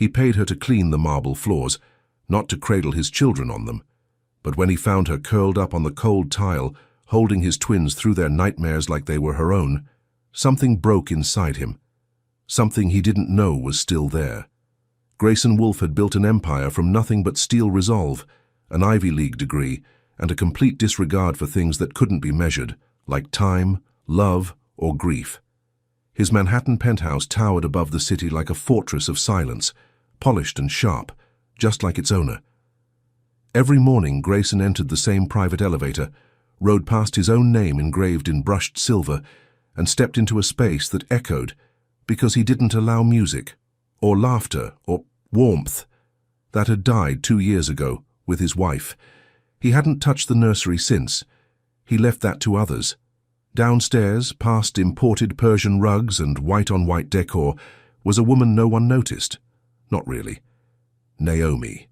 He paid her to clean the marble floors, not to cradle his children on them. But when he found her curled up on the cold tile, holding his twins through their nightmares like they were her own, something broke inside him. Something he didn't know was still there. Grayson Wolfe had built an empire from nothing but steel resolve, an Ivy League degree, and a complete disregard for things that couldn't be measured, like time, love, or grief. His Manhattan penthouse towered above the city like a fortress of silence, polished and sharp, just like its owner. Every morning, Grayson entered the same private elevator, rode past his own name engraved in brushed silver, and stepped into a space that echoed because he didn't allow music, or laughter, or warmth. That had died 2 years ago, with his wife. He hadn't touched the nursery since. He left that to others. Downstairs, past imported Persian rugs and white-on-white decor, was a woman no one noticed. Not really. Naomi,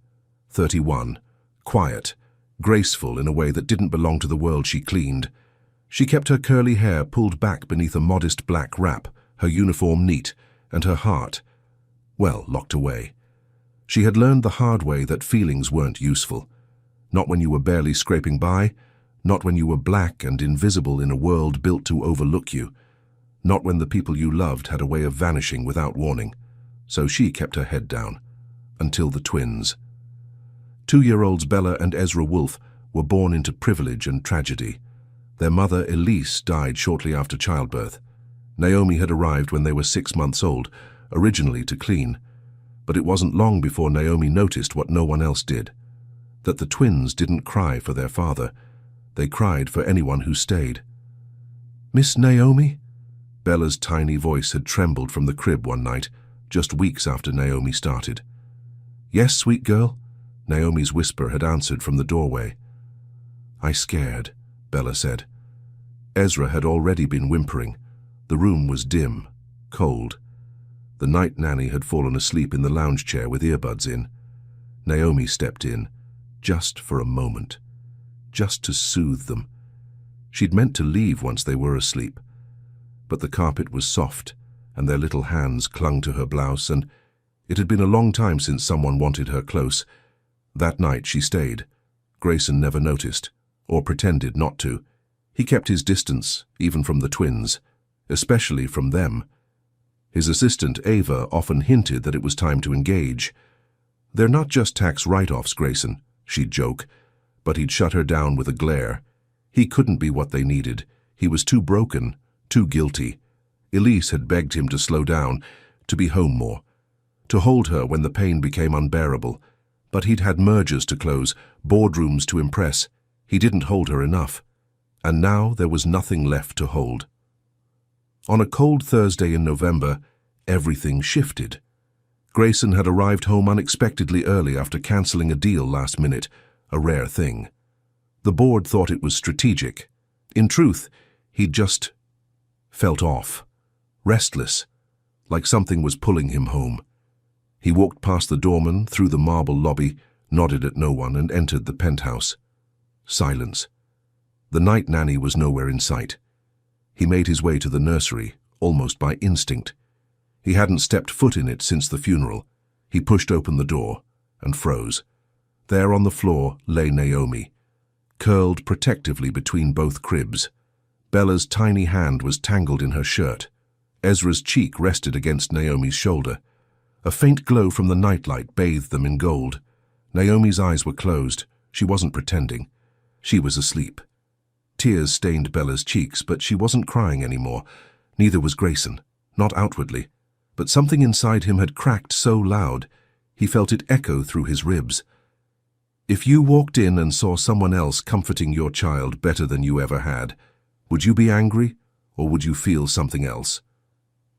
31, quiet, graceful in a way that didn't belong to the world she cleaned. She kept her curly hair pulled back beneath a modest black wrap, her uniform neat, and her heart, well, locked away. She had learned the hard way that feelings weren't useful. Not when you were barely scraping by, not when you were black and invisible in a world built to overlook you, not when the people you loved had a way of vanishing without warning. So she kept her head down. Until the twins. 2-year-olds Bella and Ezra Wolfe were born into privilege and tragedy. Their mother, Elise, died shortly after childbirth. Naomi had arrived when they were 6 months old, originally to clean. But it wasn't long before Naomi noticed what no one else did. That the twins didn't cry for their father. They cried for anyone who stayed. "Miss Naomi?" Bella's tiny voice had trembled from the crib one night, just weeks after Naomi started. "Yes, sweet girl," Naomi's whisper had answered from the doorway. "I scared," Bella said. Ezra had already been whimpering. The room was dim, cold. The night nanny had fallen asleep in the lounge chair with earbuds in. Naomi stepped in, just for a moment, just to soothe them. She'd meant to leave once they were asleep. But the carpet was soft, and their little hands clung to her blouse, and it had been a long time since someone wanted her close. That night she stayed. Grayson never noticed, or pretended not to. He kept his distance, even from the twins, especially from them. His assistant, Ava, often hinted that it was time to engage. "They're not just tax write-offs, Grayson," she'd joke, but he'd shut her down with a glare. He couldn't be what they needed. He was too broken, too guilty. Elise had begged him to slow down, to be home more, to hold her when the pain became unbearable. But he'd had mergers to close, boardrooms to impress. He didn't hold her enough. And now there was nothing left to hold. On a cold Thursday in November, everything shifted. Grayson had arrived home unexpectedly early after cancelling a deal last minute, a rare thing. The board thought it was strategic. In truth, he'd just felt off, restless, like something was pulling him home. He walked past the doorman, through the marble lobby, nodded at no one, and entered the penthouse. Silence. The night nanny was nowhere in sight. He made his way to the nursery, almost by instinct. He hadn't stepped foot in it since the funeral. He pushed open the door and froze. There on the floor lay Naomi, curled protectively between both cribs. Bella's tiny hand was tangled in her shirt. Ezra's cheek rested against Naomi's shoulder. A faint glow from the nightlight bathed them in gold. Naomi's eyes were closed. She wasn't pretending. She was asleep. Tears stained Bella's cheeks, but she wasn't crying anymore. Neither was Grayson, not outwardly. But something inside him had cracked so loud, he felt it echo through his ribs. If you walked in and saw someone else comforting your child better than you ever had, would you be angry, or would you feel something else?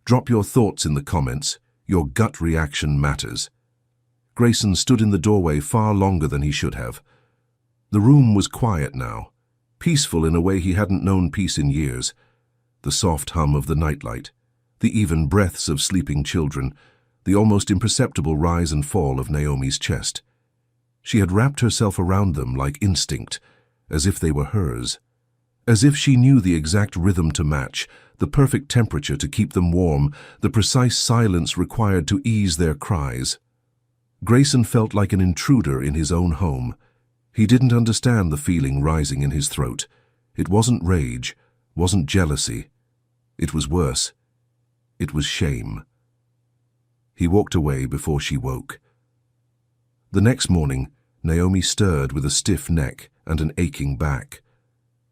Drop your thoughts in the comments. Your gut reaction matters. Grayson stood in the doorway far longer than he should have. The room was quiet now, peaceful in a way he hadn't known peace in years. The soft hum of the nightlight, the even breaths of sleeping children, the almost imperceptible rise and fall of Naomi's chest. She had wrapped herself around them like instinct, as if they were hers. As if she knew the exact rhythm to match, the perfect temperature to keep them warm, the precise silence required to ease their cries. Grayson felt like an intruder in his own home. He didn't understand the feeling rising in his throat. It wasn't rage, wasn't jealousy. It was worse. It was shame. He walked away before she woke. The next morning, Naomi stirred with a stiff neck and an aching back.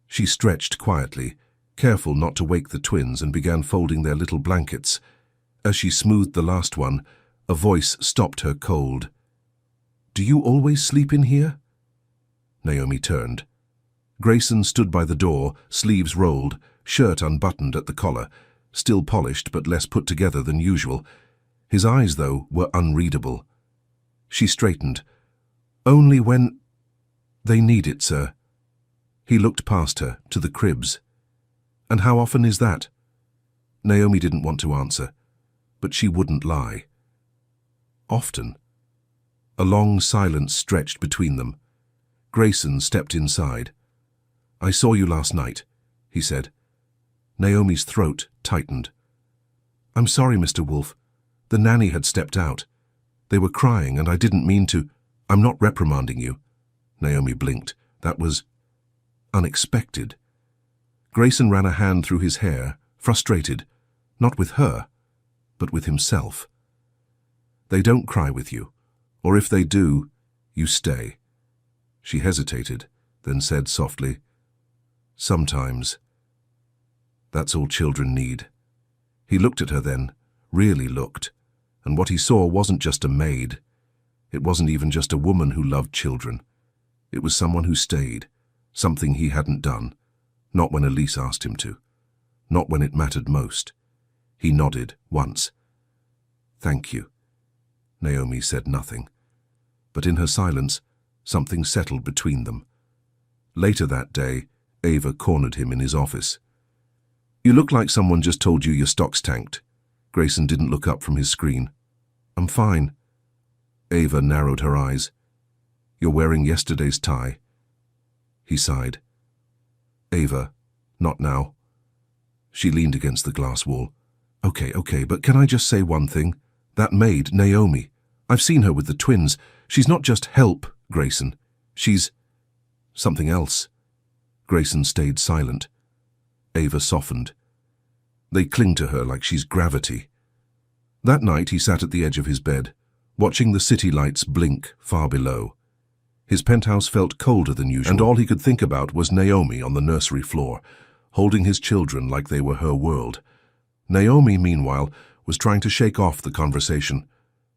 She stretched quietly, careful not to wake the twins, and began folding their little blankets. As she smoothed the last one, a voice stopped her cold. "Do you always sleep in here?" Naomi turned. Grayson stood by the door, sleeves rolled, shirt unbuttoned at the collar, still polished but less put together than usual. His eyes, though, were unreadable. She straightened. "Only when—" "They need it, sir." He looked past her, to the cribs. "And how often is that?" Naomi didn't want to answer, but she wouldn't lie. Often. A long silence stretched between them. Grayson stepped inside. "I saw you last night," he said. Naomi's throat tightened. "I'm sorry, Mr. Wolfe. The nanny had stepped out. They were crying, and I didn't mean to—" "I'm not reprimanding you." Naomi blinked. "That was unexpected." Grayson ran a hand through his hair, frustrated, not with her, but with himself. "They don't cry with you, or if they do, you stay." She hesitated, then said softly, "Sometimes. That's all children need." He looked at her then, really looked, and what he saw wasn't just a maid. It wasn't even just a woman who loved children. It was someone who stayed, something he hadn't done, not when Elise asked him to, not when it mattered most. He nodded once. "Thank you." Naomi said nothing, but in her silence, something settled between them. Later that day, Ava cornered him in his office. "You look like someone just told you your stock's tanked." Grayson didn't look up from his screen. "I'm fine." Ava narrowed her eyes. "You're wearing yesterday's tie." He sighed. "Ava, not now." She leaned against the glass wall. Okay, but can I just say one thing? That maid, Naomi, I've seen her with the twins. She's not just help, Grayson. She's something else." Grayson stayed silent. Ava softened. "They cling to her like she's gravity." That night he sat at the edge of his bed, watching the city lights blink far below. His penthouse felt colder than usual, and all he could think about was Naomi on the nursery floor, holding his children like they were her world. Naomi, meanwhile, was trying to shake off the conversation.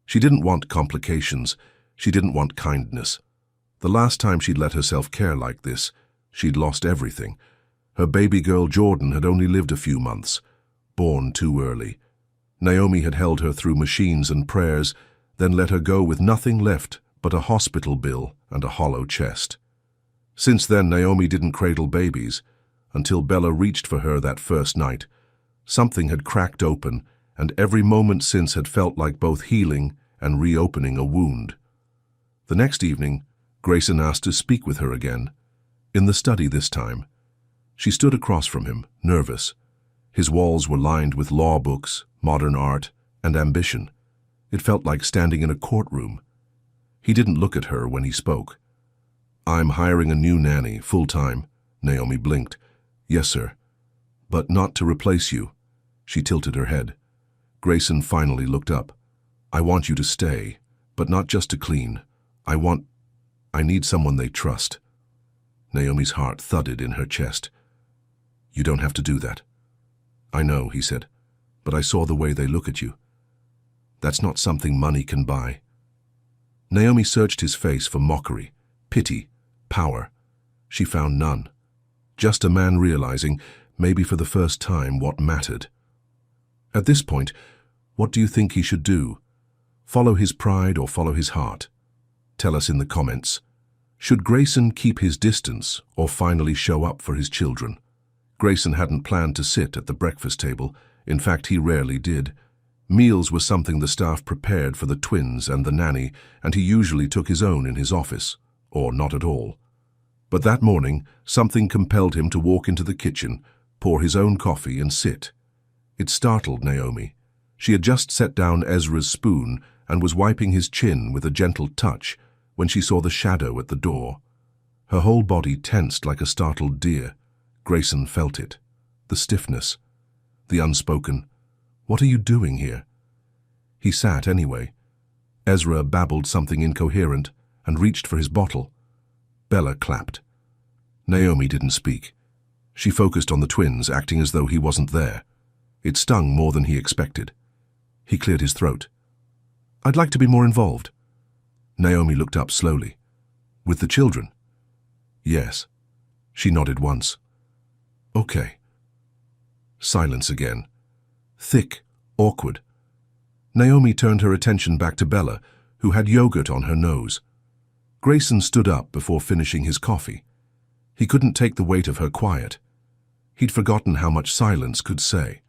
She didn't want complications. She didn't want kindness. The last time she'd let herself care like this, she'd lost everything. Her baby girl Jordan had only lived a few months, born too early. Naomi had held her through machines and prayers, then let her go with nothing left but a hospital bill and a hollow chest. Since then, Naomi didn't cradle babies, until Bella reached for her that first night. Something had cracked open, and every moment since had felt like both healing and reopening a wound. The next evening, Grayson asked to speak with her again, in the study this time. She stood across from him, nervous. His walls were lined with law books, modern art, and ambition. It felt like standing in a courtroom. He didn't look at her when he spoke. "I'm hiring a new nanny, full-time." Naomi blinked. "Yes, sir. But not to replace you." She tilted her head. Grayson finally looked up. "I want you to stay, but not just to clean. I need someone they trust." Naomi's heart thudded in her chest. "You don't have to do that." "I know," he said, "but I saw the way they look at you. That's not something money can buy." Naomi searched his face for mockery, pity, power. She found none. Just a man realizing, maybe for the first time, what mattered. At this point, what do you think he should do? Follow his pride or follow his heart? Tell us in the comments. Should Grayson keep his distance or finally show up for his children? Grayson hadn't planned to sit at the breakfast table. In fact, he rarely did. Meals were something the staff prepared for the twins and the nanny, and he usually took his own in his office, or not at all. But that morning, something compelled him to walk into the kitchen, pour his own coffee and sit. It startled Naomi. She had just set down Ezra's spoon and was wiping his chin with a gentle touch when she saw the shadow at the door. Her whole body tensed like a startled deer. Grayson felt it. The stiffness. The unspoken, "What are you doing here?" He sat anyway. Ezra babbled something incoherent and reached for his bottle. Bella clapped. Naomi didn't speak. She focused on the twins, acting as though he wasn't there. It stung more than he expected. He cleared his throat. "I'd like to be more involved." Naomi looked up slowly. "With the children?" "Yes." She nodded once. "Okay." Silence again. Thick, awkward. Naomi turned her attention back to Bella, who had yogurt on her nose. Grayson stood up before finishing his coffee. He couldn't take the weight of her quiet. He'd forgotten how much silence could say.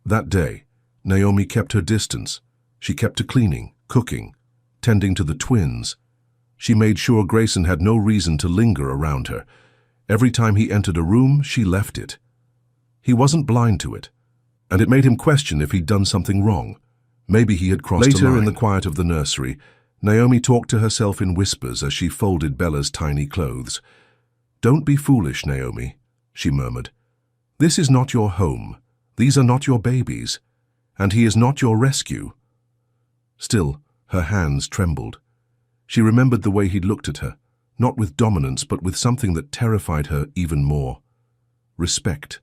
That day, Naomi kept her distance. She kept to cleaning, cooking, tending to the twins. She made sure Grayson had no reason to linger around her. Every time he entered a room, she left it. He wasn't blind to it, and it made him question if he'd done something wrong. Maybe he had crossed a line. Later, in the quiet of the nursery, Naomi talked to herself in whispers as she folded Bella's tiny clothes. "Don't be foolish, Naomi," she murmured. "This is not your home. These are not your babies. And he is not your rescue." Still, her hands trembled. She remembered the way he'd looked at her, not with dominance, but with something that terrified her even more. Respect.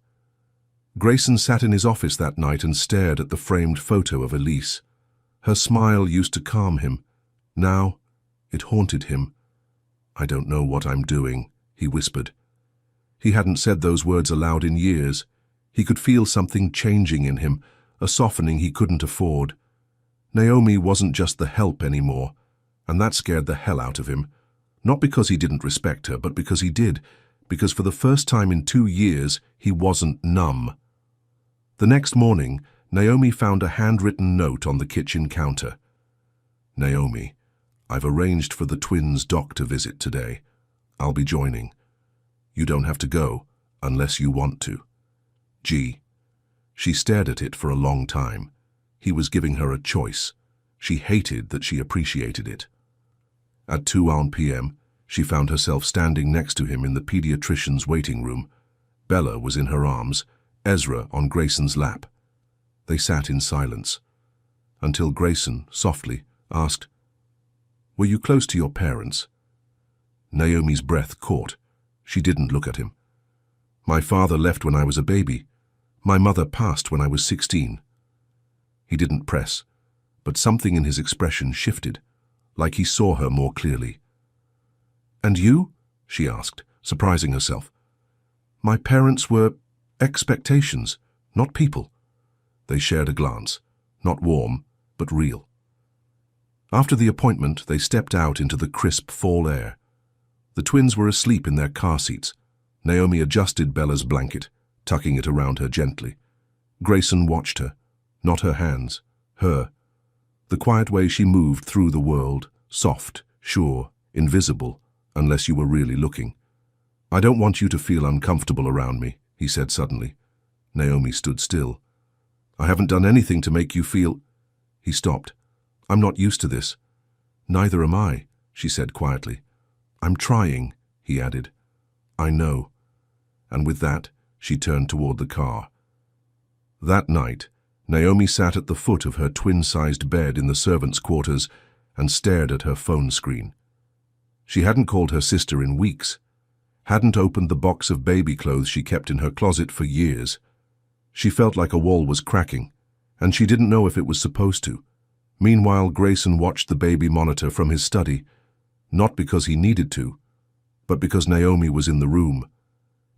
Grayson sat in his office that night and stared at the framed photo of Elise. Her smile used to calm him. Now, it haunted him. "I don't know what I'm doing," he whispered. He hadn't said those words aloud in years. He could feel something changing in him, a softening he couldn't afford. Naomi wasn't just the help anymore, and that scared the hell out of him. Not because he didn't respect her, but because he did, because for the first time in 2 years, he wasn't numb. The next morning, Naomi found a handwritten note on the kitchen counter. "Naomi, I've arranged for the twins' doctor visit today. I'll be joining. You don't have to go, unless you want to. G." She stared at it for a long time. He was giving her a choice. She hated that she appreciated it. At 2 p.m., she found herself standing next to him in the pediatrician's waiting room. Bella was in her arms, Ezra on Grayson's lap. They sat in silence, until Grayson, softly, asked, "Were you close to your parents?" Naomi's breath caught. She didn't look at him. "My father left when I was a baby. My mother passed when I was 16. He didn't press, but something in his expression shifted, like he saw her more clearly. "And you?" she asked, surprising herself. "My parents were expectations, not people." They shared a glance, not warm, but real. After the appointment, they stepped out into the crisp fall air. The twins were asleep in their car seats. Naomi adjusted Bella's blanket, tucking it around her gently. Grayson watched her, not her hands, her. The quiet way she moved through the world, soft, sure, invisible, unless you were really looking. "I don't want you to feel uncomfortable around me," he said suddenly. Naomi stood still. "I haven't done anything to make you feel—" He stopped. "I'm not used to this." "Neither am I," she said quietly. "I'm trying," he added. "I know." And with that, she turned toward the car. That night, Naomi sat at the foot of her twin-sized bed in the servants' quarters and stared at her phone screen. She hadn't called her sister in weeks, hadn't opened the box of baby clothes she kept in her closet for years. She felt like a wall was cracking, and she didn't know if it was supposed to. Meanwhile, Grayson watched the baby monitor from his study, not because he needed to, but because Naomi was in the room,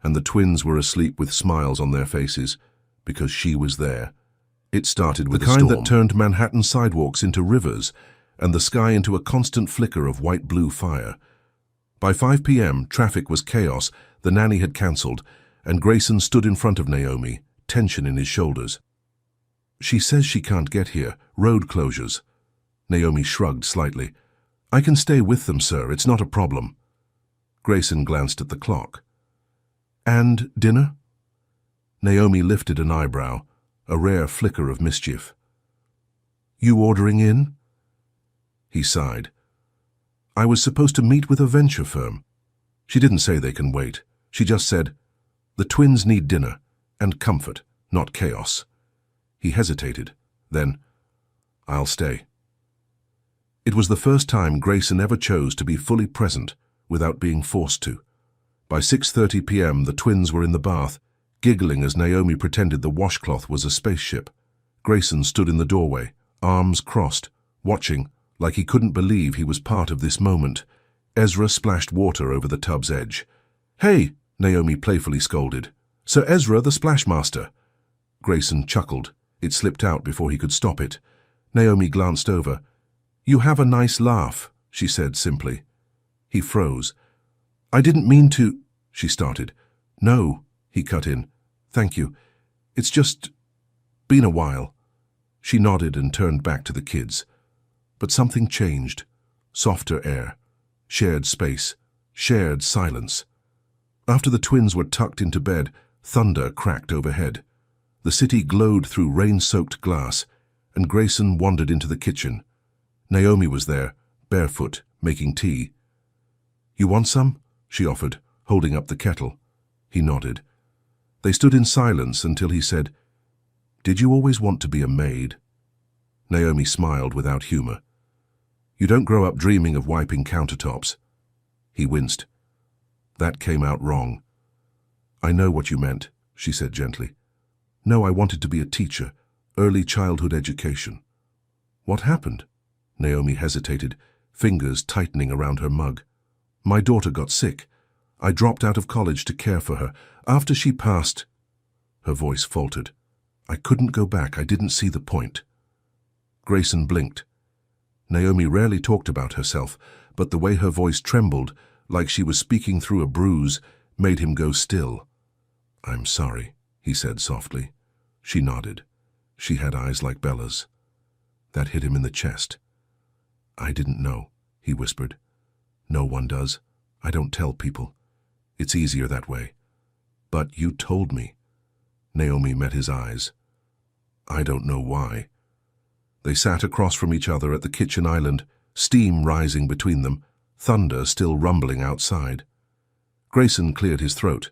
and the twins were asleep with smiles on their faces, because she was there. It started with the kind that turned Manhattan sidewalks into rivers, and the sky into a constant flicker of white-blue fire. By 5 p.m., traffic was chaos, the nanny had cancelled, and Grayson stood in front of Naomi, tension in his shoulders. "She says she can't get here. Road closures." Naomi shrugged slightly. "I can stay with them, sir. It's not a problem." Grayson glanced at the clock. "And dinner?" Naomi lifted an eyebrow, a rare flicker of mischief. "You ordering in?" He sighed. I was supposed to meet with a venture firm. She didn't say they can wait. She just said, the twins need dinner and comfort, not chaos. He hesitated. Then, I'll stay. It was the first time Grayson ever chose to be fully present without being forced to. By 6:30 p.m. the twins were in the bath, giggling as Naomi pretended the washcloth was a spaceship. Grayson stood in the doorway, arms crossed, watching like he couldn't believe he was part of this moment. Ezra splashed water over the tub's edge. Hey, Naomi playfully scolded. Sir Ezra the Splashmaster. Grayson chuckled. It slipped out before he could stop it. Naomi glanced over. You have a nice laugh, she said simply. He froze. I didn't mean to, she started. No, he cut in. Thank you. It's just been a while. She nodded and turned back to the kids. But something changed. Softer air, shared space, shared silence. After the twins were tucked into bed, thunder cracked overhead. The city glowed through rain-soaked glass, and Grayson wandered into the kitchen. Naomi was there, barefoot, making tea. You want some? She offered, holding up the kettle. He nodded. They stood in silence until he said, Did you always want to be a maid? Naomi smiled without humor. You don't grow up dreaming of wiping countertops. He winced. That came out wrong. I know what you meant, she said gently. No, I wanted to be a teacher, early childhood education. What happened? Naomi hesitated, fingers tightening around her mug. My daughter got sick. I dropped out of college to care for her. After she passed, her voice faltered. I couldn't go back. I didn't see the point. Grayson blinked. Naomi rarely talked about herself, but the way her voice trembled, like she was speaking through a bruise, made him go still. I'm sorry, he said softly. She nodded. She had eyes like Bella's. That hit him in the chest. I didn't know, he whispered. No one does. I don't tell people. It's easier that way. But you told me. Naomi met his eyes. I don't know why. They sat across from each other at the kitchen island, steam rising between them, thunder still rumbling outside. Grayson cleared his throat.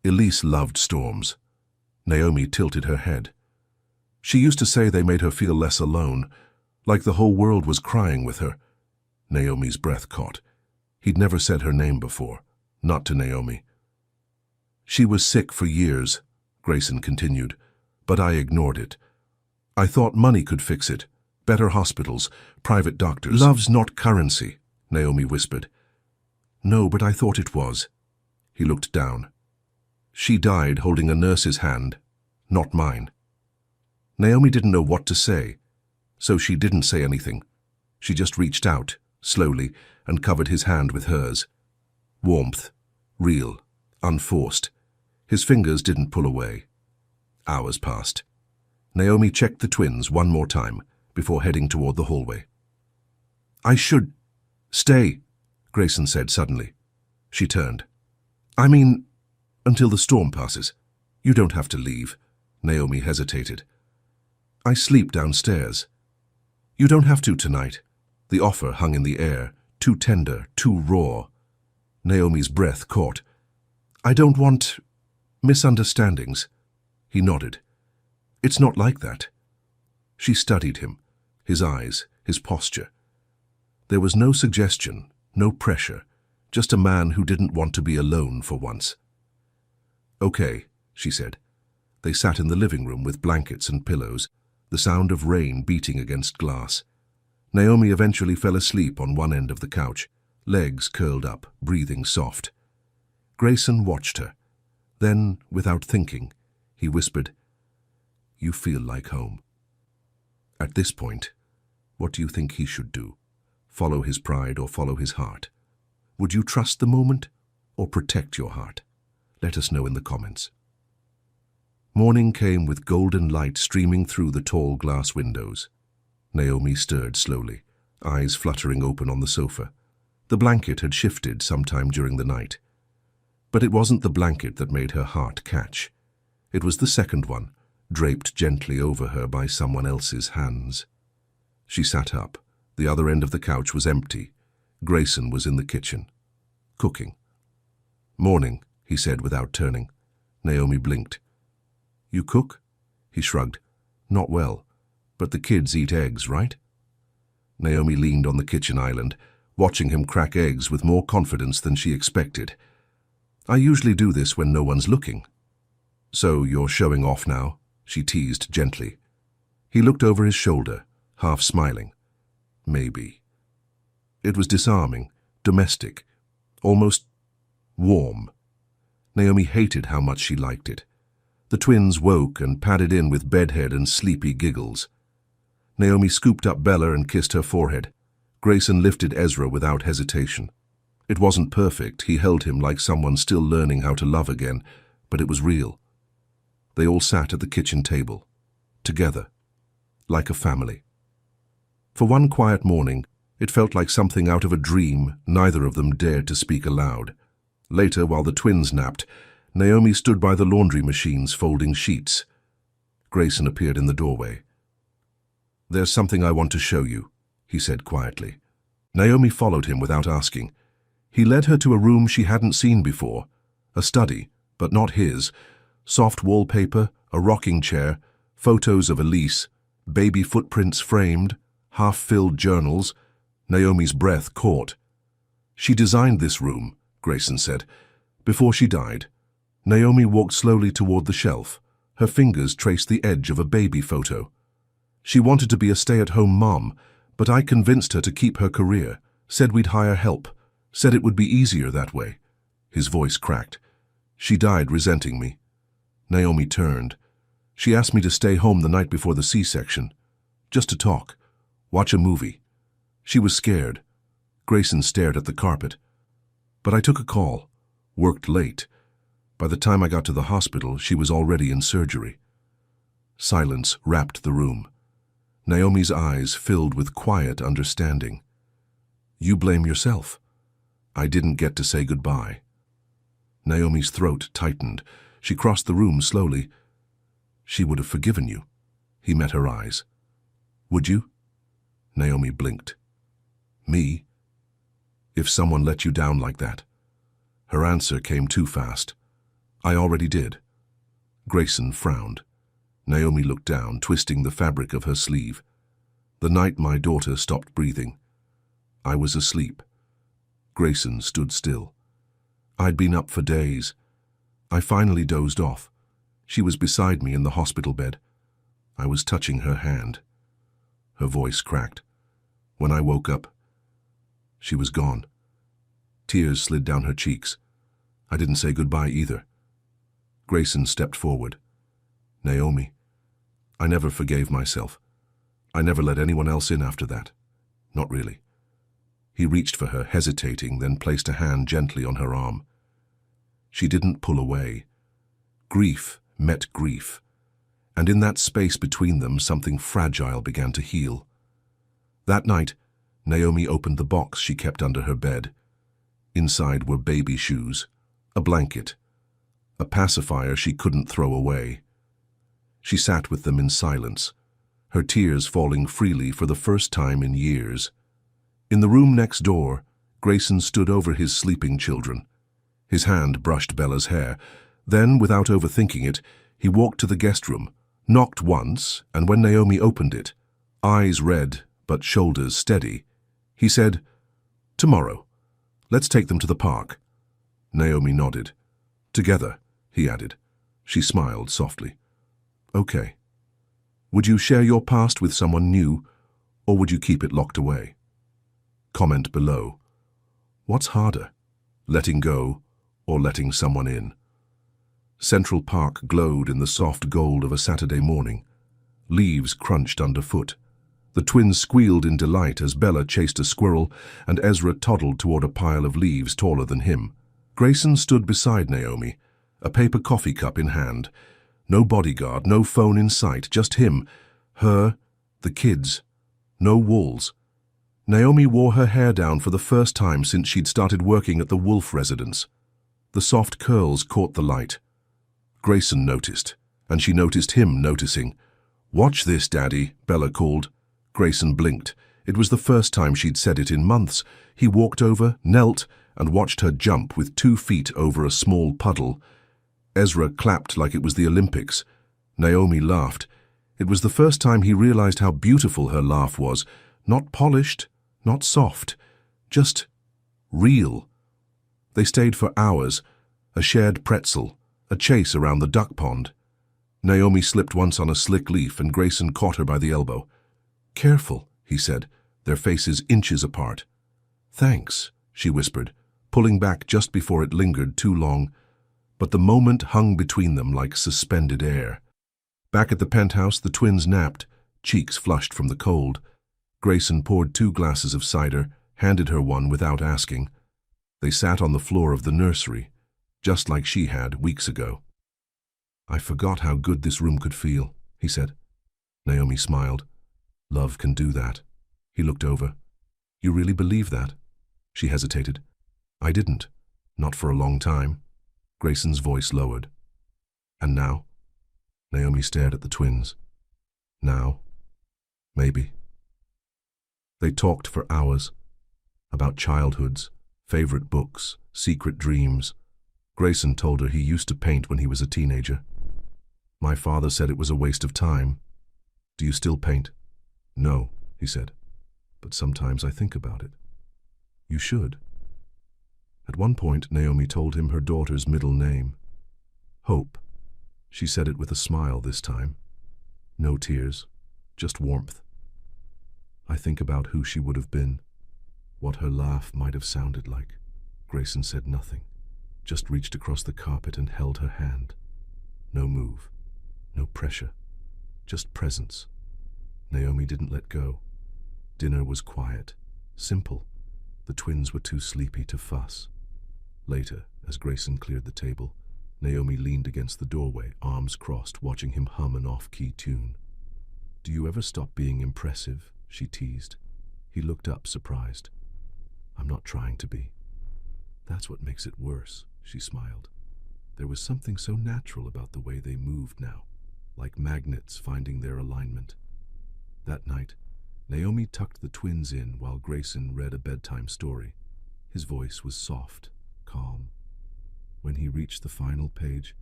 Elise loved storms. Naomi tilted her head. She used to say they made her feel less alone, like the whole world was crying with her. Naomi's breath caught. He'd never said her name before, not to Naomi. She was sick for years, Grayson continued, but I ignored it. I thought money could fix it. Better hospitals, private doctors. Love's not currency, Naomi whispered. No, but I thought it was. He looked down. She died holding a nurse's hand, not mine. Naomi didn't know what to say, so she didn't say anything. She just reached out, slowly, and covered his hand with hers. Warmth, real, unforced. His fingers didn't pull away. Hours passed. Naomi checked the twins one more time before heading toward the hallway. I should stay, Grayson said suddenly. She turned. I mean, until the storm passes. You don't have to leave. Naomi hesitated. I sleep downstairs. You don't have to tonight. The offer hung in the air, too tender, too raw. Naomi's breath caught. I don't want misunderstandings. He nodded. It's not like that. She studied him, his eyes, his posture. There was no suggestion, no pressure, just a man who didn't want to be alone for once. Okay, she said. They sat in the living room with blankets and pillows, the sound of rain beating against glass. Naomi eventually fell asleep on one end of the couch, legs curled up, breathing soft. Grayson watched her. Then, without thinking, he whispered, You feel like home. At this point, what do you think he should do? Follow his pride or follow his heart? Would you trust the moment or protect your heart? Let us know in the comments. Morning came with golden light streaming through the tall glass windows. Naomi stirred slowly, eyes fluttering open on the sofa. The blanket had shifted sometime during the night. But it wasn't the blanket that made her heart catch. It was the second one, draped gently over her by someone else's hands. She sat up, The other end of the couch was empty. Grayson was in the kitchen, cooking. "Morning," he said without turning. Naomi blinked. "You cook?" He shrugged. "Not well, but the kids eat eggs, right?" Naomi leaned on the kitchen island, watching him crack eggs with more confidence than she expected. "I usually do this when no one's looking." "So you're showing off now?" she teased gently. He looked over his shoulder, half smiling. "Maybe." It was disarming, domestic, almost warm. Naomi hated how much she liked it. The twins woke and padded in with bedhead and sleepy giggles. Naomi scooped up Bella and kissed her forehead. Grayson lifted Ezra without hesitation. It wasn't perfect. He held him like someone still learning how to love again, but it was real. They all sat at the kitchen table, together, like a family. For one quiet morning, it felt like something out of a dream. Neither of them dared to speak aloud. Later, while the twins napped, Naomi stood by the laundry machines folding sheets. Grayson appeared in the doorway. "There's something I want to show you," he said quietly. Naomi followed him without asking. He led her to a room she hadn't seen before, a study, but not his. Soft wallpaper, a rocking chair, photos of Elise, baby footprints framed, half-filled journals. Naomi's breath caught. "She designed this room," Grayson said, "before she died." Naomi walked slowly toward the shelf. Her fingers traced the edge of a baby photo. "She wanted to be a stay-at-home mom, but I convinced her to keep her career, said we'd hire help, said it would be easier that way." His voice cracked. "She died resenting me." Naomi turned. "She asked me to stay home the night before the C-section, just to talk, watch a movie. She was scared." Grayson stared at the carpet. "But I took a call, worked late. By the time I got to the hospital, she was already in surgery." Silence wrapped the room. Naomi's eyes filled with quiet understanding. "You blame yourself. I didn't get to say goodbye." Naomi's throat tightened. She crossed the room slowly. "She would have forgiven you." He met her eyes. "Would you?" Naomi blinked. "Me? If someone let you down like that?" Her answer came too fast. "I already did." Grayson frowned. Naomi looked down, twisting the fabric of her sleeve. "The night my daughter stopped breathing, I was asleep." Grayson stood still. "I'd been up for days. I finally dozed off. She was beside me in the hospital bed. I was touching her hand." Her voice cracked. "When I woke up, she was gone." Tears slid down her cheeks. "I didn't say goodbye either." Grayson stepped forward. "Naomi, I never forgave myself. I never let anyone else in after that. Not really." He reached for her, hesitating, then placed a hand gently on her arm. She didn't pull away. Grief met grief, and in that space between them, something fragile began to heal. That night, Naomi opened the box she kept under her bed. Inside were baby shoes, a blanket, a pacifier she couldn't throw away. She sat with them in silence, her tears falling freely for the first time in years. In the room next door, Grayson stood over his sleeping children. His hand brushed Bella's hair. Then, without overthinking it, he walked to the guest room, knocked once, and when Naomi opened it, eyes red but shoulders steady, he said, "Tomorrow. Let's take them to the park." Naomi nodded. "Together," he added. She smiled softly. "Okay. Would you share your past with someone new, or would you keep it locked away?" Comment below. What's harder, letting go or letting someone in? Central Park glowed in the soft gold of a Saturday morning. Leaves crunched underfoot. The twins squealed in delight as Bella chased a squirrel and Ezra toddled toward a pile of leaves taller than him. Grayson stood beside Naomi, a paper coffee cup in hand. No bodyguard, no phone in sight, just him, her, the kids. No walls. Naomi wore her hair down for the first time since she'd started working at the Wolf residence. The soft curls caught the light. Grayson noticed, and she noticed him noticing. "Watch this, Daddy," Bella called. Grayson blinked. It was the first time she'd said it in months. He walked over, knelt, and watched her jump with 2 feet over a small puddle. Ezra clapped like it was the Olympics. Naomi laughed. It was the first time he realized how beautiful her laugh was. Not polished, not soft, just real. They stayed for hours, a shared pretzel, a chase around the duck pond. Naomi slipped once on a slick leaf and Grayson caught her by the elbow. "Careful," he said, their faces inches apart. "Thanks," she whispered, pulling back just before it lingered too long. But the moment hung between them like suspended air. Back at the penthouse, the twins napped, cheeks flushed from the cold. Grayson poured 2 glasses of cider, handed her one without asking. They sat on the floor of the nursery, just like she had weeks ago. "I forgot how good this room could feel," he said. Naomi smiled. "Love can do that." He looked over. "You really believe that?" She hesitated. "I didn't. Not for a long time." Grayson's voice lowered. "And now?" Naomi stared at the twins. "Now? Maybe." They talked for hours. About childhoods, favorite books, secret dreams. Grayson told her he used to paint when he was a teenager. "My father said it was a waste of time." "Do you still paint?" "No," he said. "But sometimes I think about it." "You should." At one point, Naomi told him her daughter's middle name. Hope. She said it with a smile this time. No tears, just warmth. "I think about who she would have been, what her laugh might have sounded like." Grayson said nothing, just reached across the carpet and held her hand. No move, no pressure, just presence. Naomi didn't let go. Dinner was quiet, simple. The twins were too sleepy to fuss. Later, as Grayson cleared the table, Naomi leaned against the doorway, arms crossed, watching him hum an off-key tune. "Do you ever stop being impressive?" she teased. He looked up, surprised. "I'm not trying to be." "That's what makes it worse," she smiled. There was something so natural about the way they moved now, like magnets finding their alignment. That night, Naomi tucked the twins in while Grayson read a bedtime story. His voice was soft, calm. When he reached the final page,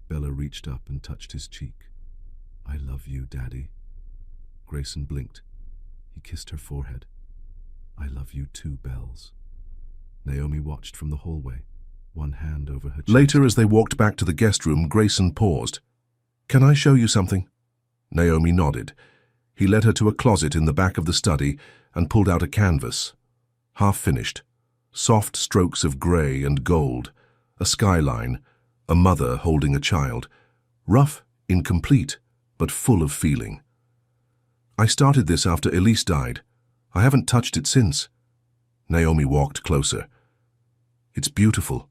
Bella reached up and touched his cheek. "I love you, Daddy." Grayson blinked. He kissed her forehead. "I love you too, Bells." Naomi watched from the hallway, one hand over her chest. Later, as they walked back to the guest room, Grayson paused. "Can I show you something?" Naomi nodded. He led her to a closet in the back of the study and pulled out a canvas. Half finished. Soft strokes of grey and gold. A skyline. A mother holding a child. Rough, incomplete, but full of feeling. "I started this after Elise died. I haven't touched it since." Naomi walked closer. "It's beautiful."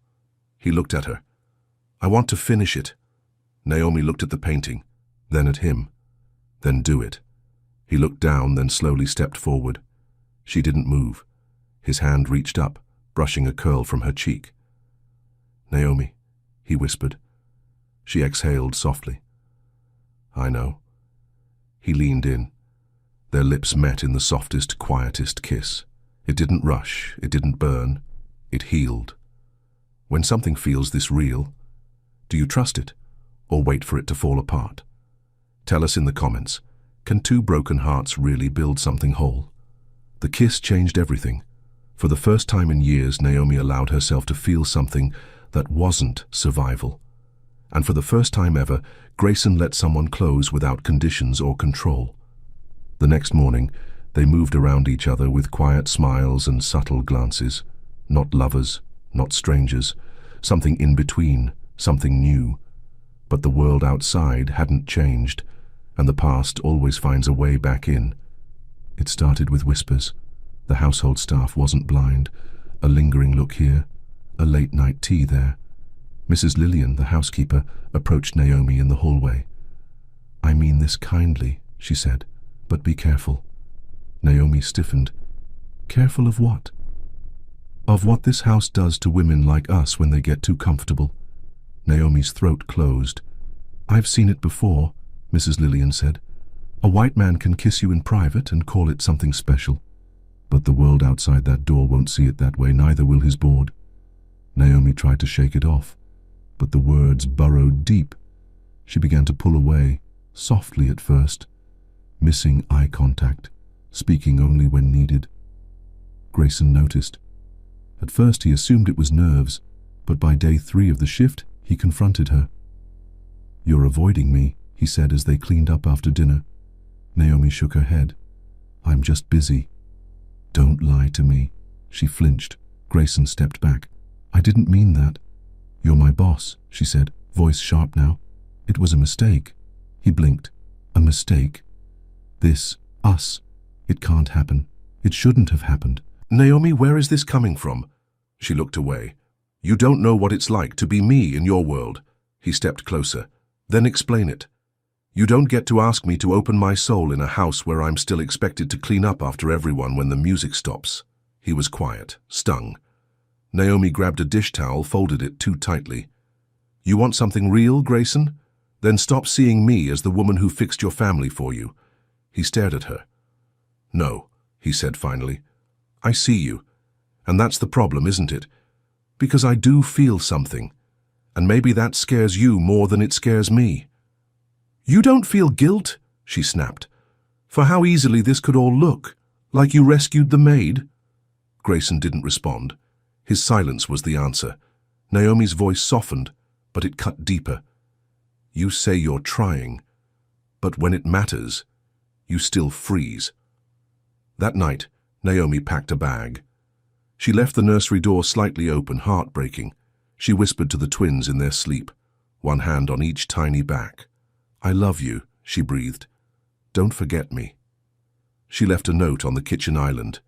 He looked at her. "I want to finish it." Naomi looked at the painting, then at him. "Then do it." He looked down, then slowly stepped forward. She didn't move. His hand reached up, brushing a curl from her cheek. "Naomi," he whispered. She exhaled softly. "I know." He leaned in. Their lips met in the softest, quietest kiss. It didn't rush, it didn't burn, it healed. When something feels this real, do you trust it, or wait for it to fall apart? Tell us in the comments, can 2 broken hearts really build something whole? The kiss changed everything. For the first time in years, Naomi allowed herself to feel something that wasn't survival. And for the first time ever, Grayson let someone close without conditions or control. The next morning, they moved around each other with quiet smiles and subtle glances. Not lovers, not strangers, something in between, something new. But the world outside hadn't changed, and the past always finds a way back in. It started with whispers. The household staff wasn't blind. A lingering look here, a late-night tea there. Mrs. Lillian, the housekeeper, approached Naomi in the hallway. "I mean this kindly," she said, "but be careful." Naomi stiffened. "Careful of what?" "Of what this house does to women like us when they get too comfortable." Naomi's throat closed. "I've seen it before," Mrs. Lillian said. "A white man can kiss you in private and call it something special. But the world outside that door won't see it that way, neither will his board. Naomi tried to shake it off, but the words burrowed deep. She began to pull away, softly at first, missing eye contact, speaking only when needed. Grayson noticed. At first he assumed it was nerves, but by day 3 of the shift, he confronted her. "You're avoiding me," he said as they cleaned up after dinner. Naomi shook her head. "I'm just busy." "Don't lie to me." She flinched. Grayson stepped back. "I didn't mean that." "You're my boss," she said, voice sharp now. "It was a mistake." He blinked. "A mistake? This, us. It can't happen. It shouldn't have happened." "Naomi, where is this coming from?" She looked away. "You don't know what it's like to be me in your world." He stepped closer. "Then explain it. You don't get to ask me to open my soul in a house where I'm still expected to clean up after everyone when the music stops." He was quiet, stung. Naomi grabbed a dish towel, folded it too tightly. "You want something real, Grayson? Then stop seeing me as the woman who fixed your family for you." He stared at her. "No," he said finally. "I see you. And that's the problem, isn't it? Because I do feel something. And maybe that scares you more than it scares me." "You don't feel guilt?" she snapped. "For how easily this could all look, like you rescued the maid?" Grayson didn't respond. His silence was the answer. Naomi's voice softened, but it cut deeper. "You say you're trying, but when it matters, you still freeze." That night, Naomi packed a bag. She left the nursery door slightly open, heartbreaking. She whispered to the twins in their sleep, one hand on each tiny back. "I love you," she breathed. "Don't forget me." She left a note on the kitchen island.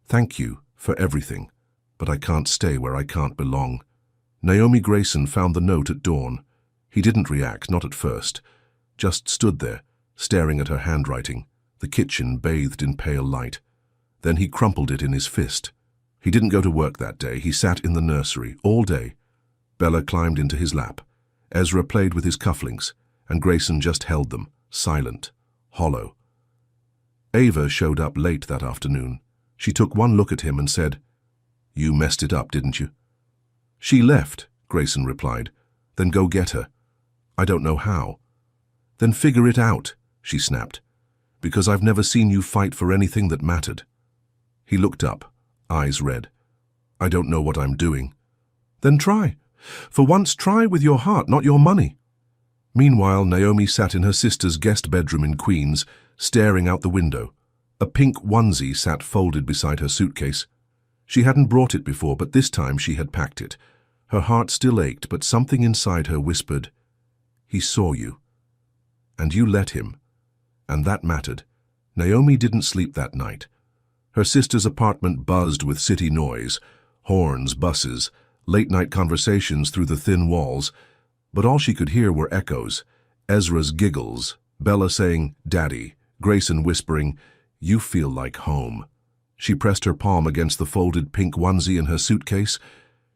"Thank you for everything, but I can't stay where I can't belong." Naomi Grayson found the note at dawn. He didn't react, not at first, just stood there, staring at her handwriting, the kitchen bathed in pale light. Then he crumpled it in his fist. He didn't go to work that day. He sat in the nursery all day. Bella climbed into his lap. Ezra played with his cufflinks, and Grayson just held them, silent, hollow. Ava showed up late that afternoon. She took one look at him and said, "You messed it up, didn't you?" "She left," Grayson replied. "Then go get her." "I don't know how." "Then figure it out," she snapped. "Because I've never seen you fight for anything that mattered." He looked up, eyes red. "I don't know what I'm doing." "Then try. For once, try with your heart, not your money." Meanwhile, Naomi sat in her sister's guest bedroom in Queens, staring out the window. A pink onesie sat folded beside her suitcase. She hadn't brought it before, but this time she had packed it. Her heart still ached, but something inside her whispered, "He saw you. And you let him." And that mattered. Naomi didn't sleep that night. Her sister's apartment buzzed with city noise, horns, buses, late-night conversations through the thin walls, but all she could hear were echoes, Ezra's giggles, Bella saying, "Daddy," Grayson whispering, "You feel like home." She pressed her palm against the folded pink onesie in her suitcase.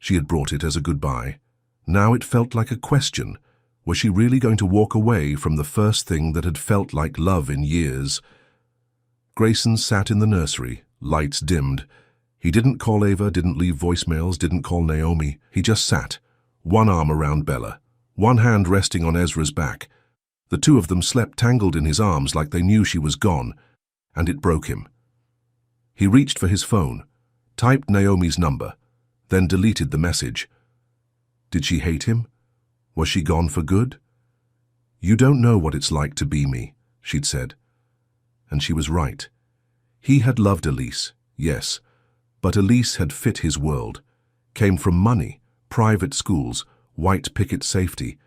She had brought it as a goodbye. Now it felt like a question. Was she really going to walk away from the first thing that had felt like love in years? Grayson sat in the nursery, lights dimmed. He didn't call Ava, didn't leave voicemails, didn't call Naomi. He just sat, one arm around Bella, one hand resting on Ezra's back. The two of them slept tangled in his arms like they knew she was gone, and it broke him. He reached for his phone, typed Naomi's number, then deleted the message. Did she hate him? Was she gone for good? "You don't know what it's like to be me," she'd said. And she was right. He had loved Elise, yes, but Elise had fit his world, came from money, private schools, white picket safety.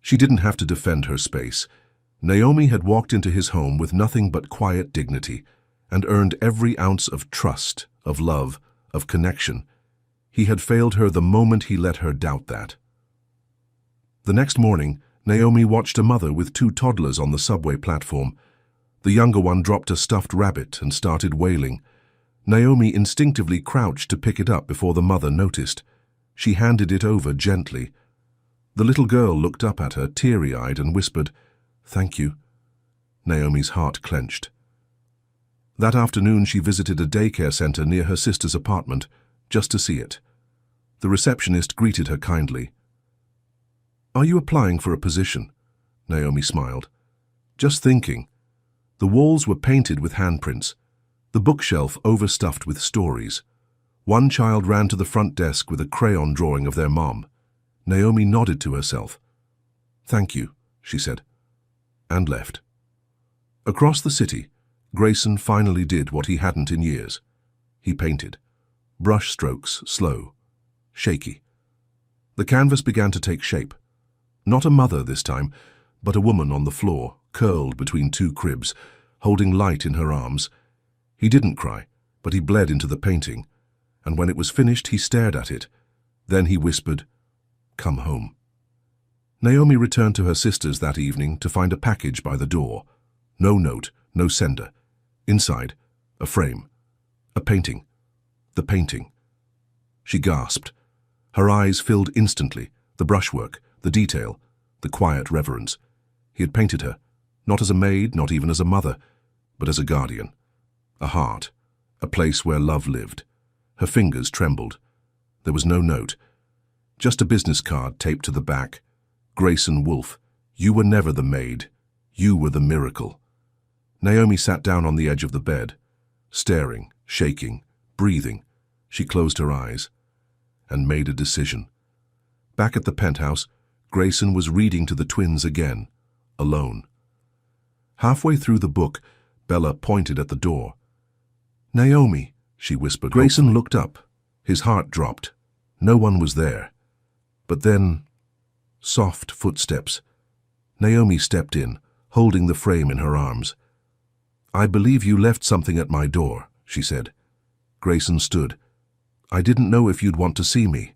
She didn't have to defend her space. Naomi had walked into his home with nothing but quiet dignity and earned every ounce of trust, of love, of connection. He had failed her the moment he let her doubt that. The next morning, Naomi watched a mother with two toddlers on the subway platform. The younger one dropped a stuffed rabbit and started wailing. Naomi instinctively crouched to pick it up before the mother noticed. She handed it over gently. The little girl looked up at her, teary-eyed, and whispered, "Thank you." Naomi's heart clenched. That afternoon she visited a daycare center near her sister's apartment, just to see it. The receptionist greeted her kindly. "Are you applying for a position?" Naomi smiled. "Just thinking." The walls were painted with handprints, the bookshelf overstuffed with stories. One child ran to the front desk with a crayon drawing of their mom. Naomi nodded to herself. "Thank you," she said, and left. Across the city, Grayson finally did what he hadn't in years. He painted. Brush strokes, slow, shaky. The canvas began to take shape. Not a mother this time, but a woman on the floor, curled between two cribs, holding light in her arms. He didn't cry, but he bled into the painting, and when it was finished he stared at it. Then he whispered, "Come home." Naomi returned to her sister's that evening to find a package by the door. No note, no sender. Inside, a frame. A painting. The painting. She gasped. Her eyes filled instantly, the brushwork, the detail, the quiet reverence. He had painted her, not as a maid, not even as a mother, but as a guardian. A heart, a place where love lived. Her fingers trembled. There was no note. Just a business card taped to the back. "Grayson Wolfe, you were never the maid. You were the miracle." Naomi sat down on the edge of the bed, staring, shaking, breathing. She closed her eyes and made a decision. Back at the penthouse, Grayson was reading to the twins again, alone. Halfway through the book, Bella pointed at the door. "Naomi," she whispered. Grayson looked up. His heart dropped. No one was there. But then, soft footsteps. Naomi stepped in, holding the frame in her arms. "I believe you left something at my door," she said. Grayson stood. "I didn't know if you'd want to see me."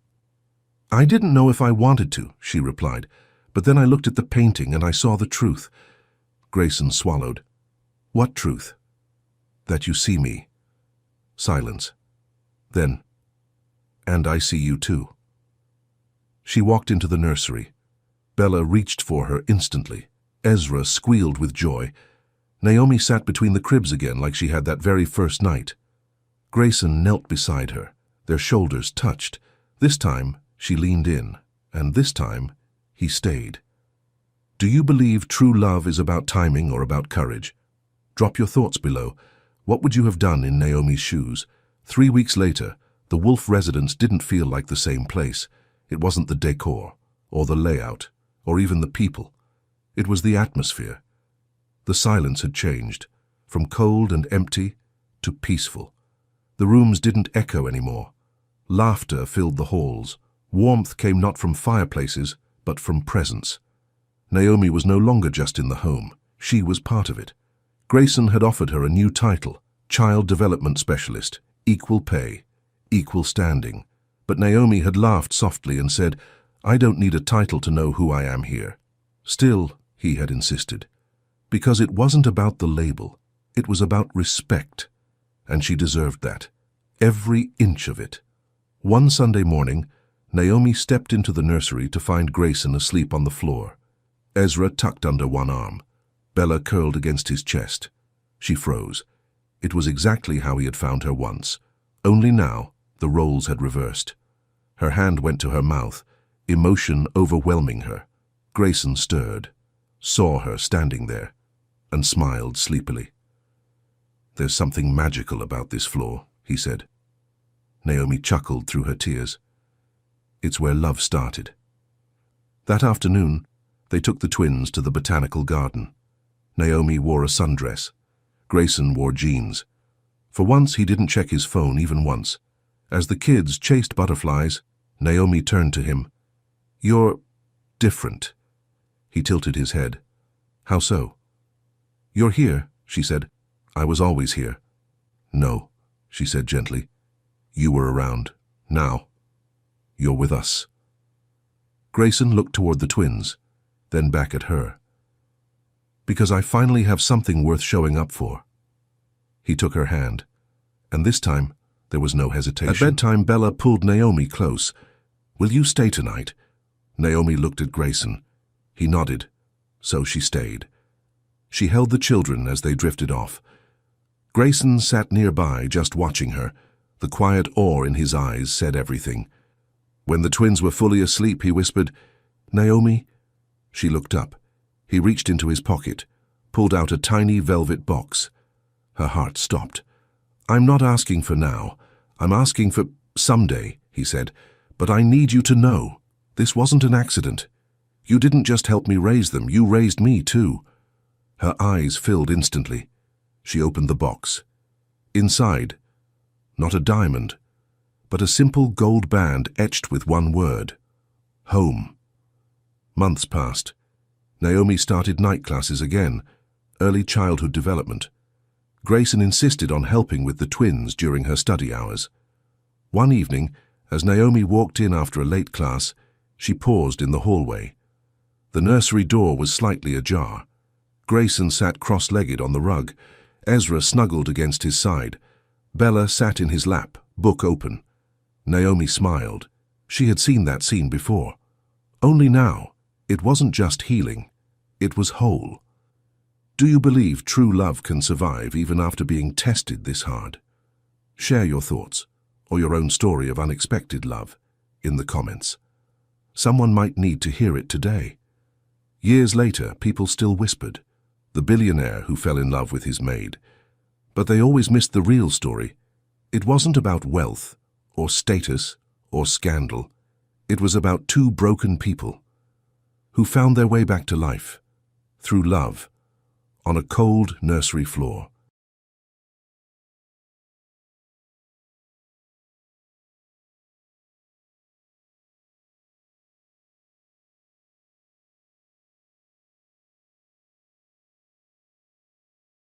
"I didn't know if I wanted to," she replied, "but then I looked at the painting and I saw the truth." Grayson swallowed. "What truth?" "That you see me." Silence. Then, "And I see you too." She walked into the nursery. Bella reached for her instantly. Ezra squealed with joy. Naomi sat between the cribs again like she had that very first night. Grayson knelt beside her. Their shoulders touched. This time, she leaned in, and this time, he stayed. Do you believe true love is about timing or about courage? Drop your thoughts below. What would you have done in Naomi's shoes? 3 weeks later, the Wolfe residence didn't feel like the same place. It wasn't the decor, or the layout, or even the people. It was the atmosphere. The silence had changed, from cold and empty to peaceful. The rooms didn't echo anymore. Laughter filled the halls. Warmth came not from fireplaces, but from presence. Naomi was no longer just in the home. She was part of it. Grayson had offered her a new title, Child Development Specialist, equal pay, equal standing. But Naomi had laughed softly and said, "I don't need a title to know who I am here." Still, he had insisted. Because it wasn't about the label, it was about respect. And she deserved that. Every inch of it. One Sunday morning, Naomi stepped into the nursery to find Grayson asleep on the floor. Ezra tucked under one arm. Bella curled against his chest. She froze. It was exactly how he had found her once. Only now, the roles had reversed. Her hand went to her mouth, emotion overwhelming her. Grayson stirred, saw her standing there, and smiled sleepily. "There's something magical about this floor," he said. Naomi chuckled through her tears. "It's where love started." That afternoon, they took the twins to the botanical garden. Naomi wore a sundress. Grayson wore jeans. For once, he didn't check his phone even once. As the kids chased butterflies, Naomi turned to him. "You're different." He tilted his head. "How so?" "You're here," she said. "I was always here." "No," she said gently. "You were around. Now, you're with us." Grayson looked toward the twins, then back at her. "Because I finally have something worth showing up for." He took her hand, and this time there was no hesitation. At bedtime, Bella pulled Naomi close. "Will you stay tonight?" Naomi looked at Grayson. He nodded, so she stayed. She held the children as they drifted off. Grayson sat nearby, just watching her. The quiet awe in his eyes said everything. When the twins were fully asleep, he whispered, "Naomi?" She looked up. He reached into his pocket, pulled out a tiny velvet box. Her heart stopped. "I'm not asking for now. I'm asking for someday," he said. "But I need you to know, this wasn't an accident. You didn't just help me raise them, you raised me too." Her eyes filled instantly. She opened the box. Inside, not a diamond, but a simple gold band etched with one word: home. Months passed. Naomi started night classes again, early childhood development. Grayson insisted on helping with the twins during her study hours. One evening, as Naomi walked in after a late class, she paused in the hallway. The nursery door was slightly ajar. Grayson sat cross-legged on the rug. Ezra snuggled against his side. Bella sat in his lap, book open. Naomi smiled. She had seen that scene before. Only now, it wasn't just healing. It was whole. Do you believe true love can survive even after being tested this hard? Share your thoughts, or your own story of unexpected love, in the comments. Someone might need to hear it today. Years later, people still whispered, the billionaire who fell in love with his maid. But they always missed the real story. It wasn't about wealth, or status, or scandal. It was about two broken people who found their way back to life, through love, on a cold nursery floor.